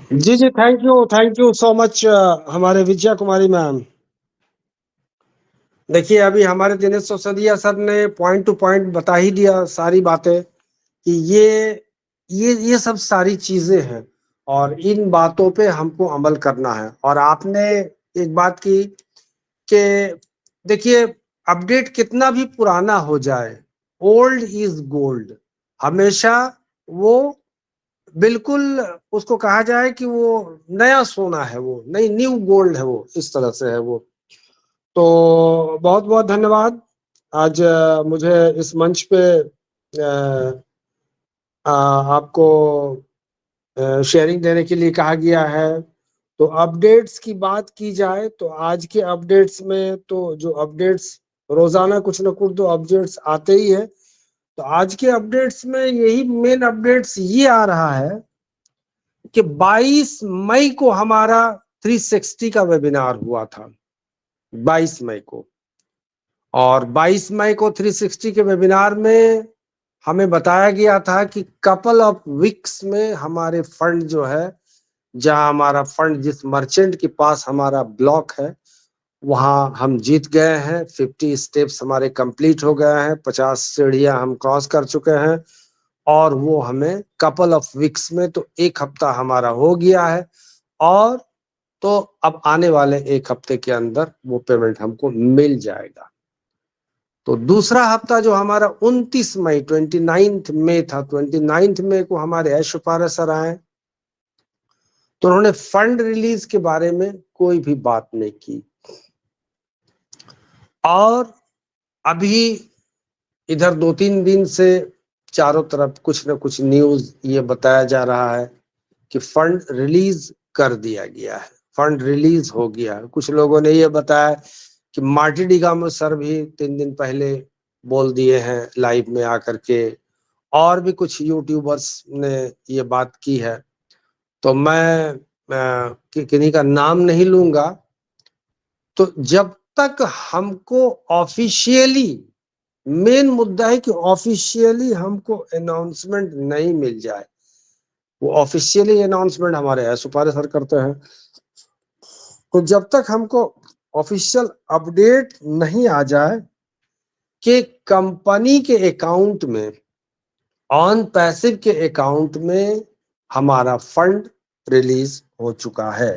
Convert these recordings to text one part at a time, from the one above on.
जी, जी, thank you so much हमारे Vijaya Kumari ma'am. देखिए, अभी हमारे दिनेश सिसोदिया सर ने पॉइंट टू पॉइंट बता ही दिया सारी बातें कि ये सब सारी चीज़ें हैं और इन बातों पे हमको अमल करना है। और आपने एक बात की कि देखिए, अपडेट कितना भी पुराना हो जाए, ओल्ड इज़ गोल्ड। हमेशा वो बिल्कुल उसको कहा जाए कि वो नया सोना है, वो नई न्यू गोल्ड है, वो इस तरह से है वो। तो बहुत बहुत धन्यवाद। आज मुझे इस मंच पे आपको शेयरिंग देने के लिए कहा गया है। तो अपडेट्स की बात की जाए तो आज के अपडेट्स में तो जो अपडेट्स रोजाना कुछ ना कुछ तो अपडेट्स आते ही है। तो आज के अपडेट्स में यही मेन अपडेट्स ये आ रहा है कि 22 मई को हमारा 360 का वेबिनार हुआ था, 22 मई को। और 22 मई को 360 के वेबिनार में हमें बताया गया था कि कपल ऑफ वीक्स में हमारे फंड जो है, जहां हमारा फंड जिस मर्चेंट के पास हमारा ब्लॉक है, वहां हम जीत गए हैं। 50 स्टेप्स हमारे कंप्लीट हो गए हैं, 50 सीढ़ियां हम क्रॉस कर चुके हैं और वो हमें कपल ऑफ वीक्स में, तो एक हफ्ता हमारा हो गया है। और तो अब आने वाले एक हफ्ते के अंदर वो पेमेंट हमको मिल जाएगा। तो दूसरा हफ्ता जो हमारा 29 मई 29 मई था, 29 मई को हमारे ऐशुपारा सर आए, तो उन्होंने फंड रिलीज के बारे में कोई भी बात नहीं की। और अभी इधर 2-3 दिन से चारों तरफ कुछ ना कुछ न्यूज ये बताया जा रहा है कि फंड रिलीज कर दिया गया है, फंड रिलीज हो गया है। कुछ लोगों ने ये बताया कि मार्टी डिगामो सर भी 3 दिन पहले बोल दिए हैं लाइव में आकर के, और भी कुछ यूट्यूबर्स ने ये बात की है। तो मैं किन्हीं का नाम नहीं लूंगा। तो जब तक हमको ऑफिशियली, मेन मुद्दा है कि ऑफिशियली हमको अनाउंसमेंट नहीं मिल जाए। वो ऑफिशियली अनाउंसमेंट हमारे ऐशुपारे सर करते हैं। तो जब तक हमको ऑफिशियल अपडेट नहीं आ जाए कि कंपनी के अकाउंट में, ऑन पैसिव के अकाउंट में हमारा फंड रिलीज हो चुका है,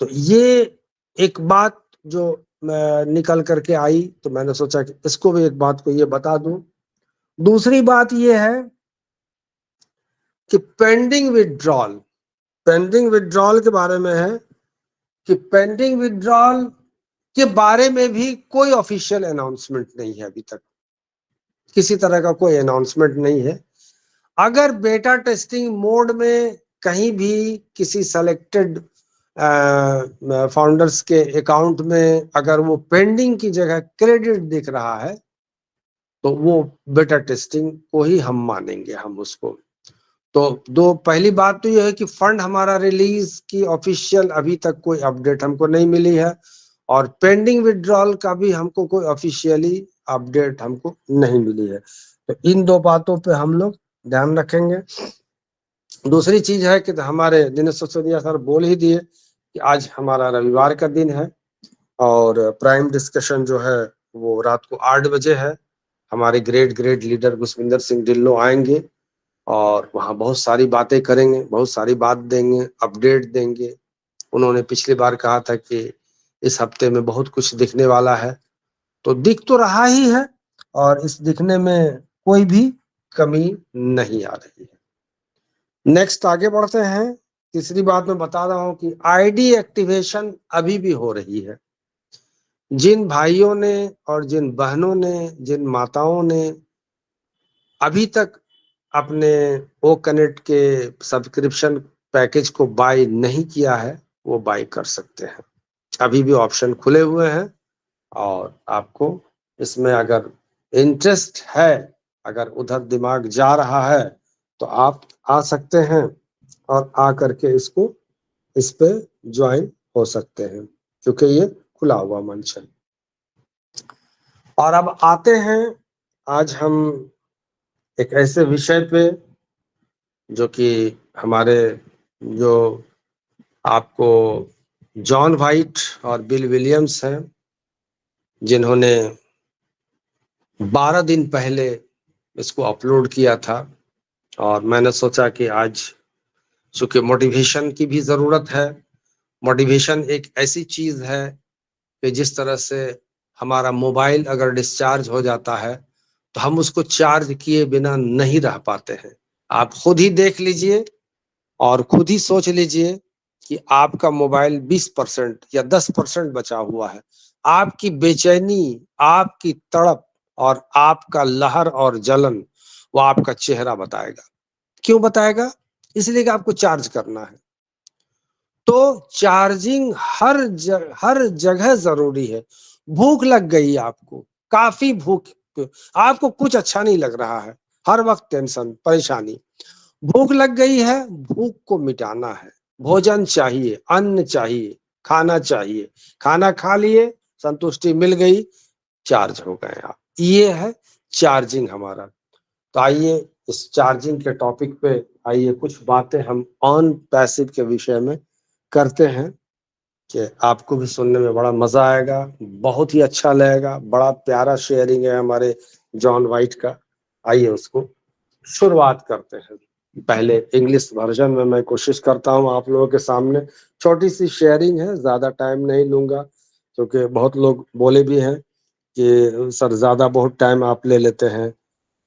तो ये एक बात जो निकल करके आई, तो मैंने सोचा कि इसको भी एक बात को ये बता दूं। दूसरी बात ये है कि पेंडिंग विड्रॉल के बारे में है कि पेंडिंग विड्रॉल के बारे में भी कोई ऑफिशियल अनाउंसमेंट नहीं है अभी तक। किसी तरह का कोई अनाउंसमेंट नहीं है। अगर बेटा टेस्टिंग मोड में कहीं भी किसी सेलेक्टेड फाउंडर्स के अकाउंट में अगर वो पेंडिंग की जगह क्रेडिट दिख रहा है, तो वो बेटा टेस्टिंग को ही हम मानेंगे, हम उसको। तो दो पहली बात तो ये है कि फंड हमारा रिलीज की ऑफिशियल अभी तक कोई अपडेट हमको नहीं मिली है, और पेंडिंग विड्रॉल का भी हमको कोई ऑफिशियली अपडेट हमको नहीं मिली है। तो इन दो बातों पे हम लोग ध्यान रखेंगे। दूसरी चीज है कि हमारे दिनेश सिसोदिया सर बोल ही दिए कि आज हमारा रविवार का दिन है और प्राइम डिस्कशन जो है वो रात को 8 बजे है। हमारे great great leader Guswinder Singh Dhillon आएंगे और वहाँ बहुत सारी बातें करेंगे, बहुत सारी बात देंगे, अपडेट देंगे। उन्होंने पिछली बार कहा था कि इस हफ्ते में बहुत कुछ दिखने वाला है, तो दिख तो रहा ही है और इस दिखने में कोई भी कमी नहीं आ रही है। नेक्स्ट आगे बढ़ते हैं। तीसरी बात मैं बता रहा हूं कि आईडी एक्टिवेशन अभी भी हो रही है। जिन भाइयों ने और जिन बहनों ने, जिन माताओं ने अभी तक अपने ओ कनेक्ट के सब्सक्रिप्शन पैकेज को बाय नहीं किया है, वो बाय कर सकते हैं। अभी भी ऑप्शन खुले हुए हैं और आपको इसमें अगर इंटरेस्ट है, अगर उधर दिमाग जा रहा है, तो आप आ सकते हैं और आ करके इसको, इस पे ज्वाइन हो सकते हैं, क्योंकि ये खुला हुआ मंच है। और अब आते हैं आज हम एक ऐसे विषय पे जो कि हमारे जो आपको जॉन वाइट और बिल विलियम्स हैं, जिन्होंने 12 दिन पहले इसको अपलोड किया था। और मैंने सोचा कि आज चूंकि मोटिवेशन की भी जरूरत है, मोटिवेशन एक ऐसी चीज है कि जिस तरह से हमारा मोबाइल अगर डिस्चार्ज हो जाता है तो हम उसको चार्ज किए बिना नहीं रह पाते हैं। आप खुद ही देख लीजिए और खुद ही सोच लीजिए कि आपका मोबाइल 20% या 10% बचा हुआ है, आपकी बेचैनी, आपकी तड़प और आपका लहर और जलन वो आपका चेहरा बताएगा। क्यों बताएगा? इसलिए कि आपको चार्ज करना है। तो चार्जिंग हर जगह जरूरी है। भूख लग गई आपको, काफी भूख, आपको कुछ अच्छा नहीं लग रहा है, हर वक्त टेंशन परेशानी, भूख लग गई है, भूख को मिटाना है, भोजन चाहिए, अन्न चाहिए, खाना चाहिए, खाना खा लिए, संतुष्टि मिल गई, चार्ज हो गए आप। ये है चार्जिंग हमारा। तो आइए इस चार्जिंग के टॉपिक पे आइए कुछ बातें हम ऑन पैसिव के विषय में करते हैं कि आपको भी सुनने में बड़ा मजा आएगा, बहुत ही अच्छा लगेगा। बड़ा प्यारा शेयरिंग है हमारे जॉन वाइट का। आइए उसको शुरुआत करते हैं। पहले इंग्लिश वर्जन में मैं कोशिश करता हूँ आप लोगों के सामने, छोटी सी शेयरिंग है, ज्यादा टाइम नहीं लूंगा क्योंकि बहुत लोग बोले भी हैं कि सर ज्यादा बहुत टाइम आप ले लेते हैं,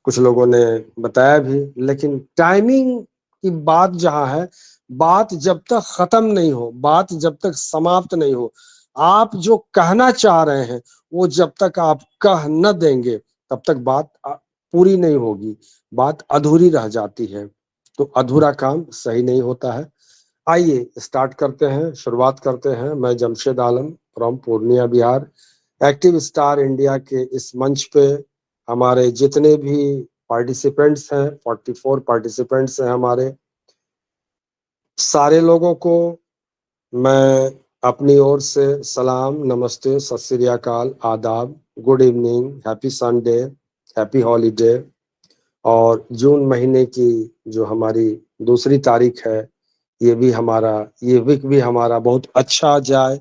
कुछ लोगों ने बताया भी। लेकिन टाइमिंग की बात जहाँ है, बात जब तक खत्म नहीं हो, बात जब तक समाप्त नहीं हो, आप जो कहना चाह रहे हैं वो जब तक आप कह न देंगे तब तक बात पूरी नहीं होगी, बात अधूरी रह जाती है। तो अधूरा काम सही नहीं होता है। आइए स्टार्ट करते हैं, शुरुआत करते हैं। मैं Jamshed Alam from Purnia Bihar, active star India के इस मंच पे हमारे जितने भी पार्टिसिपेंट्स हैं, 44 पार्टिसिपेंट्स हैं हमारे, सारे लोगों को मैं अपनी ओर से सलाम, नमस्ते, सत श्री अकाल, आदाब, good evening, happy Sunday, happy holiday. और जून महीने की जो हमारी दूसरी तारीख है, ये वीक भी हमारा बहुत अच्छा जाए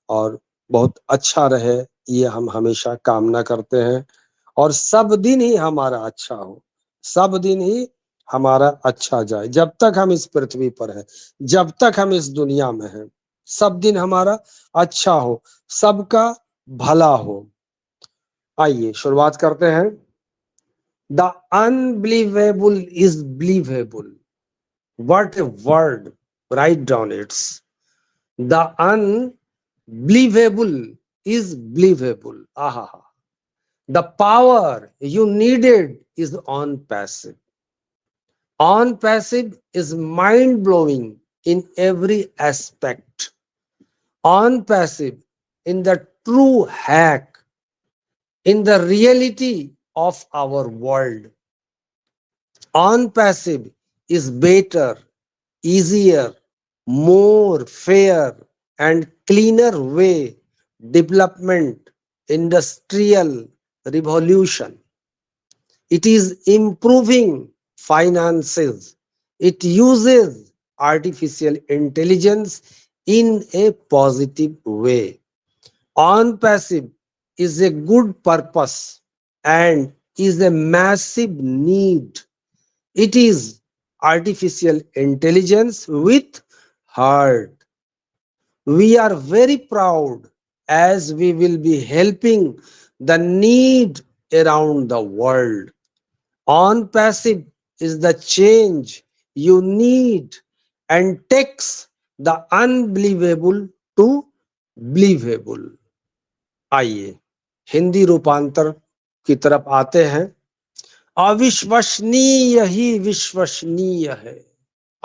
और बहुत अच्छा रहे, ये हम हमेशा कामना करते हैं। और सब दिन ही हमारा अच्छा हो, सब दिन ही हमारा अच्छा जाए, जब तक हम इस पृथ्वी पर हैं, जब तक हम इस दुनिया में हैं, सब दिन हमारा अच्छा हो, सबका भला हो। आइए शुरुआत करते हैं। The unbelievable is believable, what a word, write down it's. The unbelievable is believable. Aha. The power you needed is on passive. On passive is mind blowing in every aspect. On passive in the true hack, in the reality of our world. On passive is better, easier, more fair and cleaner way development, industrial revolution. It is improving finances. It uses artificial intelligence in a positive way. On passive is a good purpose and is a massive need. It is artificial intelligence with heart. We are very proud as we will be helping the need around the world. On passive is the change you need and takes the unbelievable to believable. आइए हिंदी रूपांतर की तरफ आते हैं। अविश्वसनीय ही विश्वसनीय है,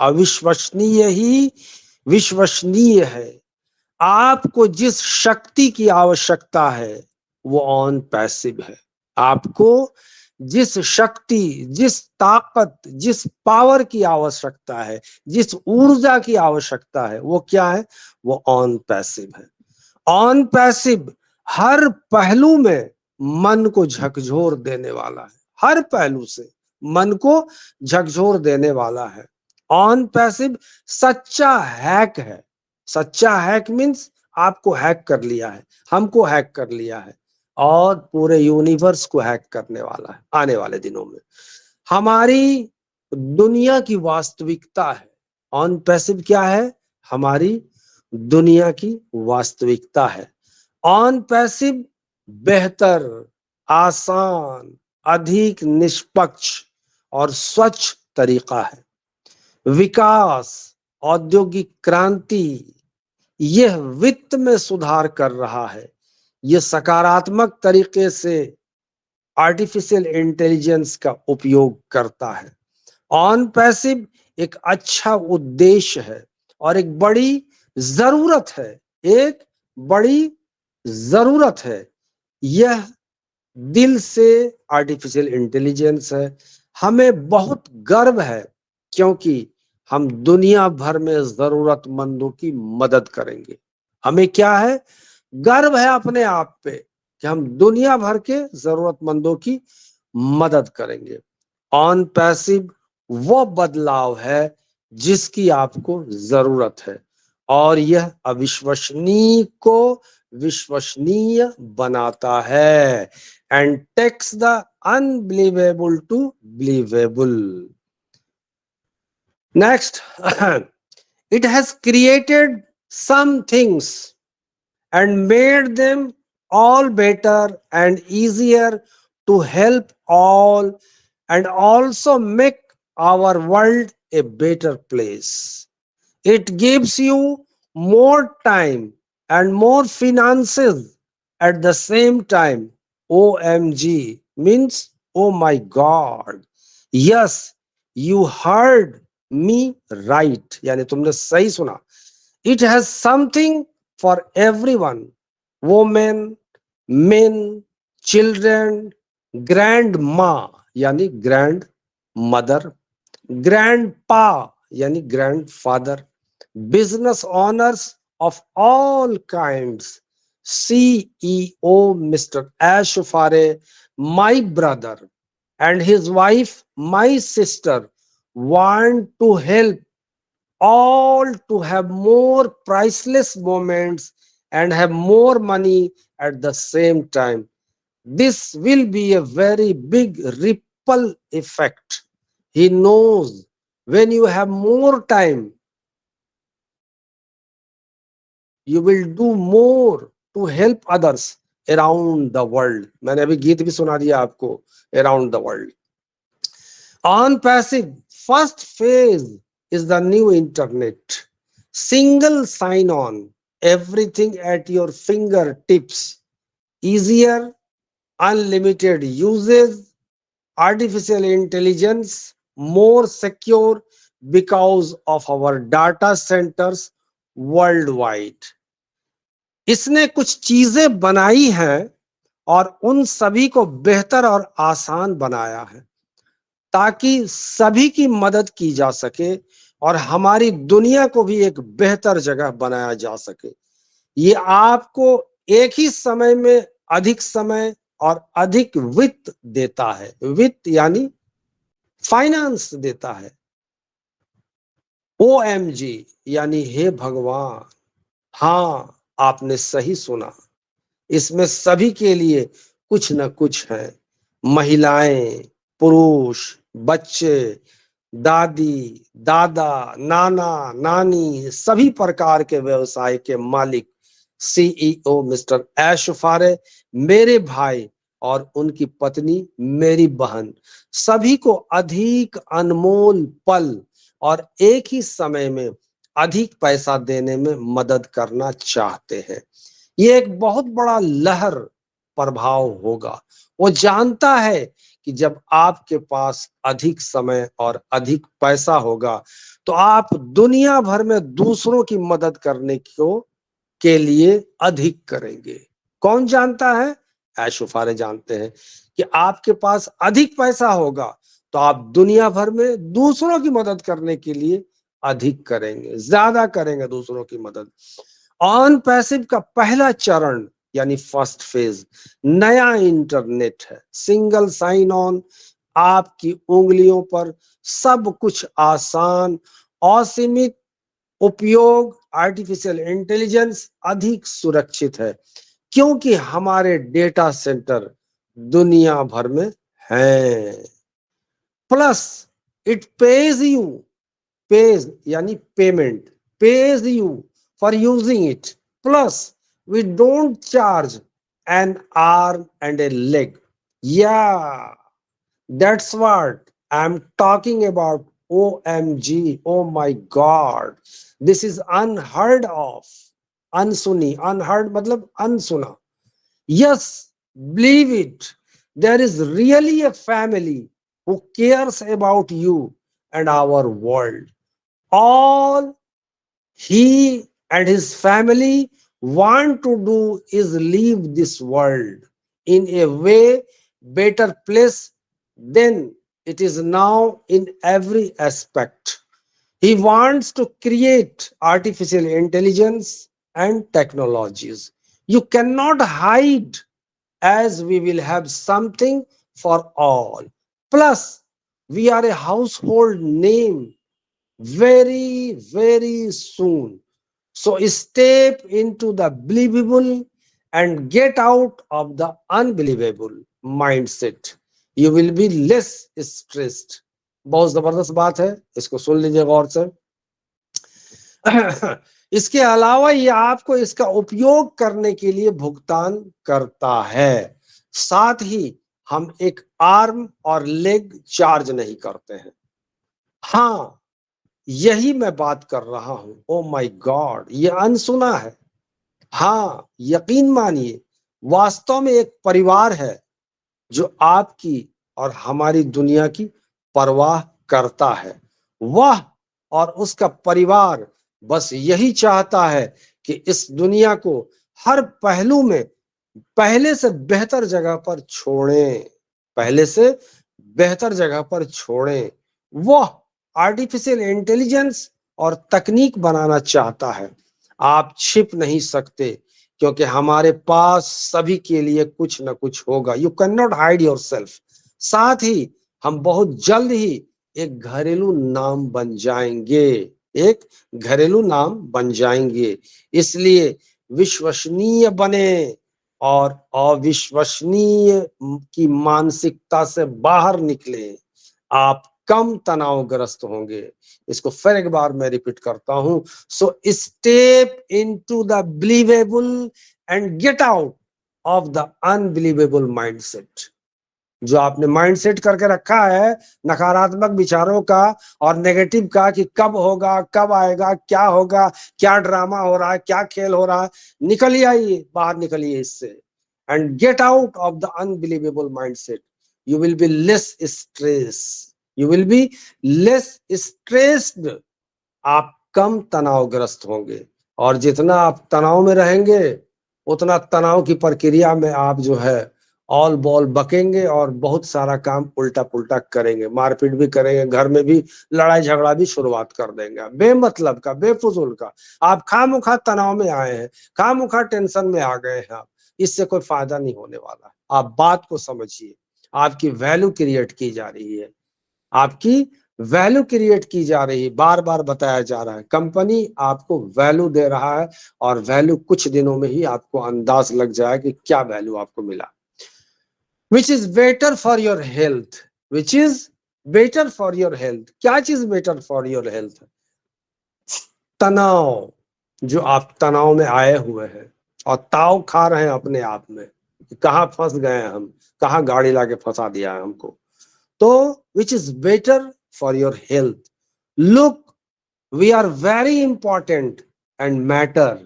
अविश्वसनीय ही विश्वसनीय है। आपको जिस शक्ति की आवश्यकता है वो ऑन पैसिव है। आपको जिस शक्ति, जिस ताकत, जिस पावर की आवश्यकता है, जिस ऊर्जा की आवश्यकता है, वो क्या है? वो ऑन पैसिव है। ऑन पैसिव हर पहलू में मन को झकझोर देने वाला है, हर पहलू से मन को झकझोर देने वाला है। ऑन पैसिव सच्चा हैक है, सच्चा हैक मीन्स आपको हैक कर लिया है, हमको हैक कर लिया है और पूरे यूनिवर्स को हैक करने वाला है आने वाले दिनों में। हमारी दुनिया की वास्तविकता है, ऑन पैसिव क्या है? हमारी दुनिया की वास्तविकता है। ऑन पैसिव बेहतर, आसान, अधिक निष्पक्ष और स्वच्छ तरीका है। विकास, औद्योगिक क्रांति, यह वित्त में सुधार कर रहा है। यह सकारात्मक तरीके से आर्टिफिशियल इंटेलिजेंस का उपयोग करता है। ऑन पैसिव एक अच्छा उद्देश्य है और एक बड़ी जरूरत है, एक बड़ी जरूरत है। यह दिल से आर्टिफिशियल इंटेलिजेंस है। हमें बहुत गर्व है क्योंकि हम दुनिया भर में जरूरतमंदों की मदद करेंगे। हमें क्या है? गर्व है अपने आप पे कि हम दुनिया भर के जरूरतमंदों की मदद करेंगे। ऑन पैसिव वो बदलाव है जिसकी आपको जरूरत है और यह अविश्वसनीय को विश्वसनीय बनाता है and takes the unbelievable to believable. Next, it has created some things and made them all better and easier to help all and also make our world a better place. It gives you more time and more finances at the same time. OMG means oh my God. Yes, you heard me right. यानी तुमने सही सुना. It has something for everyone. Women, men, children, grandma यानी grandmother, grandpa यानी grandfather, business owners of all kinds, CEO Mr. Ash Fare, my brother, and his wife, my sister, want to help all to have more priceless moments and have more money at the same time. This will be a very big ripple effect. He knows when you have more time, you will do more to help others around the world. मैंने अभी गीत भी सुना दिया आपको, around the world. On passive, first phase is the new internet. Single sign on, everything at your fingertips. Easier, unlimited usage, artificial intelligence, more secure because of our data centers worldwide. इसने कुछ चीजें बनाई हैं और उन सभी को बेहतर और आसान बनाया है ताकि सभी की मदद की जा सके और हमारी दुनिया को भी एक बेहतर जगह बनाया जा सके। ये आपको एक ही समय में अधिक समय और अधिक वित्त देता है। वित्त यानी फाइनेंस देता है। OMG यानी हे भगवान। हाँ, आपने सही सुना। इसमें सभी के लिए कुछ न कुछ है। महिलाएं, पुरुष, बच्चे, दादी, दादा, नाना, नानी, सभी प्रकार के व्यवसाय के मालिक, CEO मिस्टर ऐश फारे, मेरे भाई और उनकी पत्नी, मेरी बहन, सभी को अधिक अनमोल पल और एक ही समय में अधिक पैसा देने में मदद करना चाहते हैं। ये एक बहुत बड़ा लहर प्रभाव होगा। वो जानता है कि जब आपके पास अधिक समय और अधिक पैसा होगा तो आप दुनिया भर में दूसरों की मदद करने को के लिए अधिक करेंगे। कौन जानता है? ऐशो फारे जानते हैं कि आपके पास अधिक पैसा होगा तो आप दुनिया भर में दूसरों की मदद करने के लिए अधिक करेंगे, ज्यादा करेंगे दूसरों की मदद। ऑन पैसिव का पहला चरण यानी फर्स्ट फेज नया इंटरनेट है। सिंगल साइन ऑन, आपकी उंगलियों पर सब कुछ आसान, असीमित उपयोग आर्टिफिशियल इंटेलिजेंस अधिक सुरक्षित है क्योंकि हमारे डेटा सेंटर दुनिया भर में हैं। प्लस इट pays यानी payment, pays you for using it. Plus we don't charge an arm and a leg. Yeah, that's what I'm talking about. OMG, oh my God, this is unheard of. अनसुनी, unheard मतलब अनसुना. Yes, believe it. There is really a family who cares about you and our world. All he and his family want to do is leave this world in a way better place than it is now in every aspect. He wants to create artificial intelligence and technologies. You cannot hide, as we will have something for all. Plus, we are a household name very soon. So step into the believable and get out of the unbelievable mindset. You will be less stressed. बहुत जबरदस्त बात है, इसको सुन लीजिए गौर से। इसके अलावा ये आपको इसका उपयोग करने के लिए भुगतान करता है। साथ ही हम एक आर्म और लेग चार्ज नहीं करते हैं। हाँ, यही मैं बात कर रहा हूं। ओ माय गॉड, ये अनसुना है। हाँ, यकीन मानिए, वास्तव में एक परिवार है जो आपकी और हमारी दुनिया की परवाह करता है। वह और उसका परिवार बस यही चाहता है कि इस दुनिया को हर पहलू में पहले से बेहतर जगह पर छोड़ें, पहले से बेहतर जगह पर छोड़ें। वह आर्टिफिशियल इंटेलिजेंस और तकनीक बनाना चाहता है। आप छिप नहीं सकते क्योंकि हमारे पास सभी के लिए कुछ न कुछ होगा। You can not hide your self. साथ ही हम बहुत जल्द ही एक घरेलू नाम बन जाएंगे, एक घरेलू नाम बन जाएंगे। इसलिए विश्वसनीय बने और अविश्वसनीय की मानसिकता से बाहर निकले। आप कम तनावग्रस्त होंगे। इसको फिर एक बार मैं रिपीट करता हूं। So step into the believable and get out of the unbelievable mindset. जो आपने माइंडसेट करके रखा है नकारात्मक विचारों का और नेगेटिव का कि कब होगा, कब आएगा, क्या होगा, क्या ड्रामा हो रहा है, क्या खेल हो रहा है, निकलिए, आइए बाहर, निकलिए इससे। And get out of the unbelievable mindset. You will be less stress, you will be less stressed. आप कम तनावग्रस्त होंगे और जितना आप तनाव में रहेंगे उतना तनाव की प्रक्रिया में आप जो है ऑल बॉल बकेंगे और बहुत सारा काम उल्टा पुल्टा करेंगे, मारपीट भी करेंगे, घर में भी लड़ाई झगड़ा भी शुरुआत कर देंगे, बेमतलब का, बेफजूल का। आप खामोखा तनाव में आए हैं, खामोखा टेंशन में आ गए हैं आप, इससे कोई फायदा नहीं होने वाला। आप बात को समझिए, आपकी वैल्यू क्रिएट की जा रही है, आपकी वैल्यू क्रिएट की जा रही है। बार बार बताया जा रहा है, कंपनी आपको वैल्यू दे रहा है और वैल्यू कुछ दिनों में ही आपको अंदाज लग जाए कि क्या वैल्यू आपको मिला। Which is better for your health, which is better for your health. क्या चीज बेटर फॉर योर हेल्थ? तनाव। जो आप तनाव में आए हुए हैं और ताव खा रहे हैं अपने आप में, कहाँ फंस गए हैं हम, कहाँ गाड़ी लाके फंसा दिया है हमको। तो which is better for your health. Look, we are very important and matter.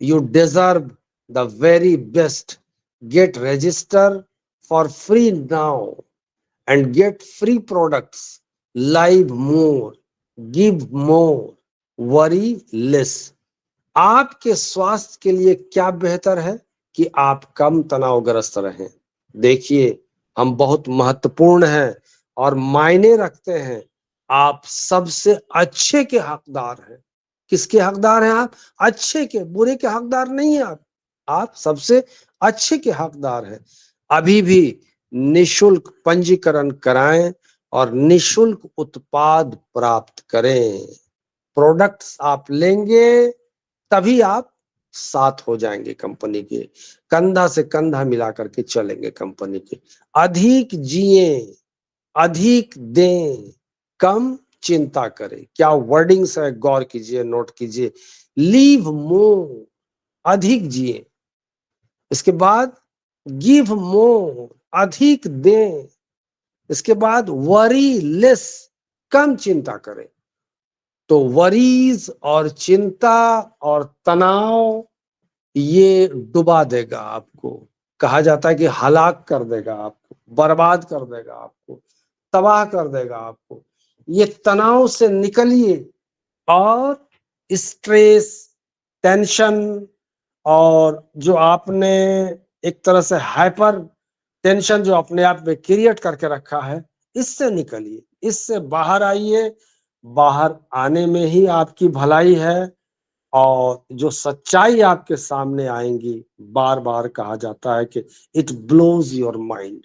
You deserve the very best. Get register for free now and get free products. Live more, give more, worry less. आपके स्वास्थ्य के लिए क्या बेहतर है कि आप कम तनावग्रस्त रहें। देखिए, हम बहुत महत्वपूर्ण हैं और मायने रखते हैं। आप सबसे अच्छे के हकदार हैं। किसके हकदार हैं आप? अच्छे के, बुरे के हकदार नहीं हैं आप सबसे अच्छे के हकदार हैं। अभी भी निशुल्क पंजीकरण कराएं और निशुल्क उत्पाद प्राप्त करें। प्रोडक्ट्स आप लेंगे तभी आप साथ हो जाएंगे कंपनी के, कंधा से कंधा मिला करके चलेंगे कंपनी के। अधिक जिए, अधिक दें, कम चिंता करें। क्या वर्डिंग्स है, गौर कीजिए, नोट कीजिए। लीव मोर, अधिक जिए। इसके बाद गिव मोर, अधिक दें। इसके बाद वरी लेस, कम चिंता करें। तो वरीज और चिंता और तनाव ये डुबा देगा आपको, कहा जाता है कि हलाक कर देगा आपको, बर्बाद कर देगा आपको, तबाह कर देगा आपको। ये तनाव से निकलिए और स्ट्रेस, टेंशन और जो आपने एक तरह से हाइपर टेंशन जो अपने आप में क्रिएट करके रखा है, इससे निकलिए, इससे बाहर आइए। बाहर आने में ही आपकी भलाई है। और जो सच्चाई आपके सामने आएंगी, बार बार कहा जाता है कि इट ब्लोज योर माइंड,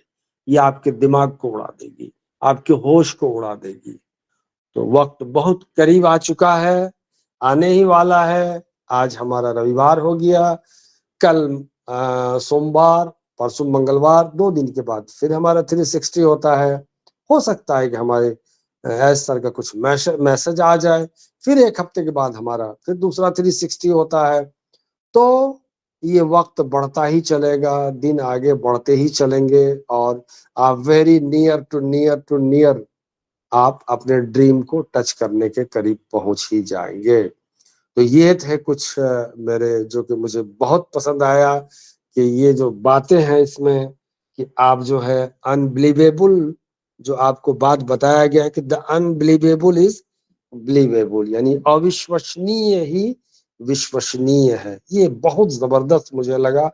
ये आपके दिमाग को उड़ा देगी, आपके होश को उड़ा देगी। तो वक्त बहुत करीब आ चुका है, आने ही वाला है। आज हमारा रविवार हो गया, कल सोमवार, परसों मंगलवार, 2 दिन के बाद फिर हमारा 360 होता है। हो सकता है कि हमारे एज सर का कुछ मैसेज आ जाए, फिर 1 हफ्ते के बाद हमारा फिर दूसरा 360 होता है। तो ये वक्त बढ़ता ही चलेगा, दिन आगे बढ़ते ही चलेंगे और आप very near to near to near आप अपने ड्रीम को टच करने के करीब पहुंच ही जाएंगे। तो ये थे कुछ मेरे, जो कि मुझे बहुत पसंद आया कि ये जो बातें हैं इसमें, कि आप जो है अनबिलीवेबल, जो आपको बात बताया गया है कि द अनबिलीवेबल इज बिलीवेबल, यानी अविश्वसनीय ही विश्वसनीय है। ये बहुत जबरदस्त मुझे लगा।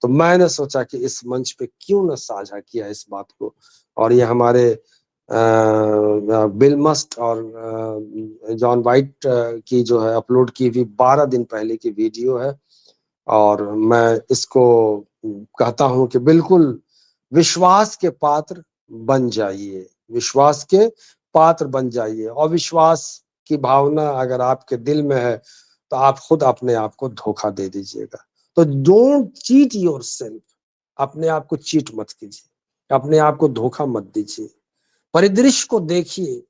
तो मैंने सोचा कि इस मंच पे क्यों ना साझा किया इस बात को। और ये हमारे बिल मस्ट और जॉन वाइट की जो है अपलोड की हुई 12 दिन पहले की वीडियो है। और मैं इसको कहता हूं कि बिल्कुल विश्वास के पात्र बन जाइए, विश्वास के पात्र बन जाइए। अविश्वास की भावना अगर आपके दिल में है तो आप खुद अपने आप को धोखा दे दीजिएगा। तो डोंट चीट योरसेल्फ, अपने आप को चीट मत कीजिए, अपने आप को धोखा मत दीजिए। परिदृश्य को देखिए,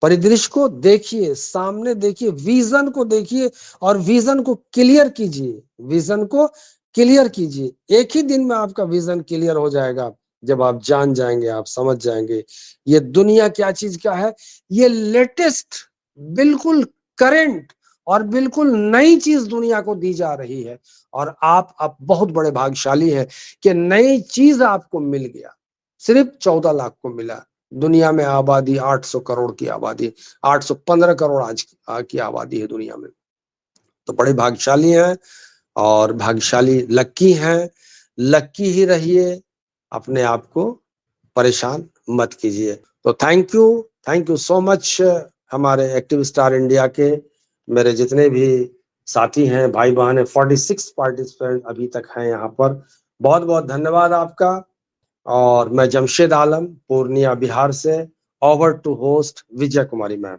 परिदृश्य को देखिए, सामने देखिए, विजन को देखिए और विजन को क्लियर कीजिए, विजन को क्लियर कीजिए। एक ही दिन में आपका विजन क्लियर हो जाएगा जब आप जान जाएंगे, आप समझ जाएंगे ये दुनिया क्या चीज का है। ये लेटेस्ट, बिल्कुल करंट और बिल्कुल नई चीज दुनिया को दी जा रही है। और आप बहुत बड़े भाग्यशाली है कि नई चीज आपको मिल गया। सिर्फ 14 लाख को मिला। दुनिया में आबादी 800 करोड़ की आबादी, 815 करोड़ आज की आबादी है दुनिया में। तो बड़े भाग्यशाली हैं और भाग्यशाली लक्की हैं। लक्की ही रहिए, अपने आप को परेशान मत कीजिए। तो थैंक यू सो मच हमारे एक्टिव स्टार इंडिया के मेरे जितने भी साथी हैं, भाई बहन है, 46 पार्टिसिपेंट अभी तक हैं यहाँ पर। बहुत बहुत धन्यवाद आपका। और मैं जमशेद आलम, पूर्णिया बिहार से, over to host Vijay Kumari ma'am.